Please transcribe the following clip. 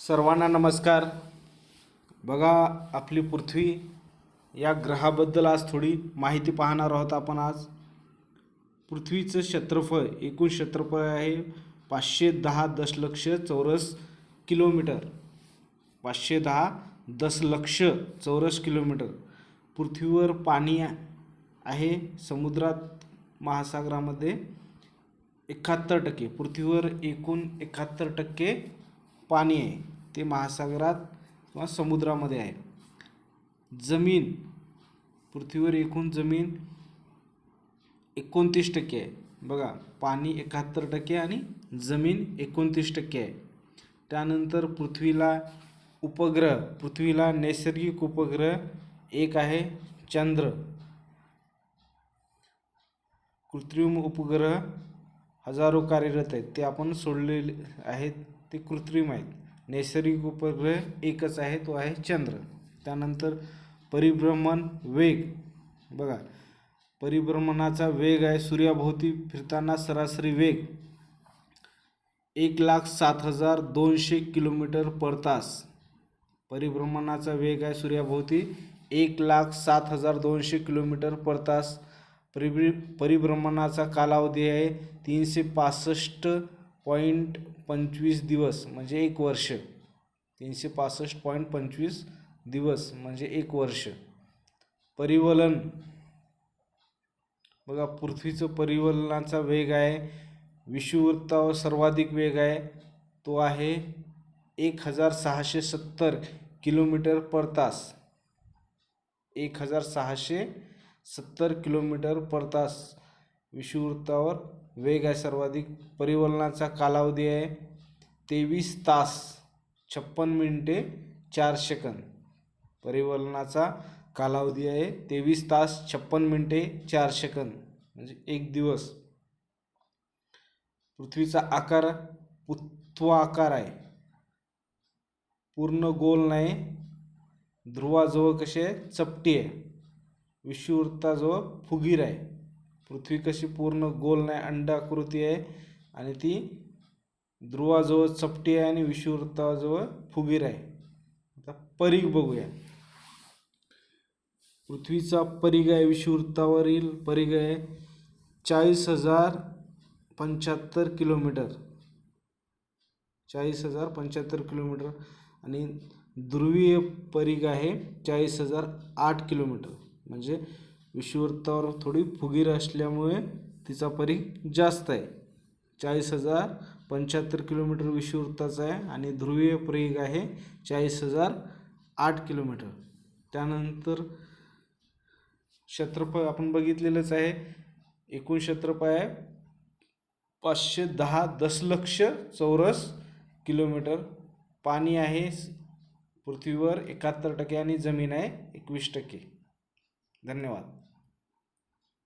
सर्वांना नमस्कार। बघा, आपली पृथ्वी या ग्रहाबद्दल आज थोडी माहिती पाहणार आहोत आपण। आज पृथ्वीचं क्षेत्रफळ, एकूण क्षेत्रफळ आहे 510 दशलक्ष चौरस किलोमीटर। 510 दशलक्ष चौरस किलोमीटर। पृथ्वीवर पाणी आहे, समुद्रात, महासागरामध्ये 71%। पृथ्वीवर एकूण 71% पाणी आहे, ते महासागरात किंवा समुद्रामध्ये आहे। जमीन, पृथ्वीवर एकूण जमीन 29% आहे। बघा, पाणी 71% आणि जमीन 29% आहे। त्यानंतर पृथ्वीला उपग्रह, पृथ्वीला नैसर्गिक उपग्रह एक आहे चंद्र। कृत्रिम उपग्रह हजारो कार्यरत आहेत, ते आपण सोडलेले आहेत, ते कृत्रिम आहेत। नैसर्गिक उपग्रह एकच आहे, तो आहे चंद्र। त्यानंतर परिभ्रमण वेग, बघा, परिभ्रमणाचा वेग आहे सूर्याभोवती फिरताना सरासरी वेग 1,07,200 किलोमीटर पर तास। परिभ्रमणाचा वेग आहे सूर्याभोवती 1,07,200 किलोमीटर पर तास। परिभ्रमणाचा कालावधी आहे 365.25 दिवस, म्हणजे 1 वर्ष। 365.25 दिवस म्हणजे 1 वर्ष। परिवलन, बघा, पृथ्वीचं परिवलनाचा वेग आहे, विषुववृत्तावर सर्वाधिक वेग आहे, तो आहे 1,670 किलोमीटर पर तास। 1,670 किलोमीटर पर तास विषुववृत्तावर वेग आहे सर्वाधिक। परिवलनाचा कालावधी आहे 23 तास 56 मिनिटे 4 सेकंद। परिवलनाचा कालावधी आहे 23 तास 56 मिनिटे 4 सेकंद, म्हणजे 1 दिवस। पृथ्वीचा आकार पुत्वाकार आहे, पूर्ण गोल नाही। ध्रुवाजवळ कशी आहे, चपटी आहे। विषुववृत्ताजवळ फुगीर आहे। पृथ्वी कशी पूर्ण गोल नाही, अंडाकृती आहे, आणि ती ध्रुवाजवळ चपटी आहे आणि विषुववृत्ताजवळ फुगीर आहे। आता परिघ बघूया। पृथ्वीचा परिघ आहे, विषुववृत्तावरील परिघ आहे 40,075 किलोमीटर। 40,075 किलोमीटर। आणि ध्रुवीय परिघ आहे 40,008 किलोमीटर। म्हणजे विषुववृत्तावर थोडी फुगीर असल्यामुळे तिचा परिघ जास्त आहे। 40,075 किलोमीटर विषुववृत्ताचा आहे आणि ध्रुवीय परिघ आहे 40,008 किलोमीटर। त्यानंतर क्षेत्रफळ आपण बघितलेलंच आहे, एकूण क्षेत्रफळ आहे 510 दशलक्ष चौरस किलोमीटर। पाणी आहे पृथ्वीवर 71% आणि जमीन आहे 21%। धन्यवाद।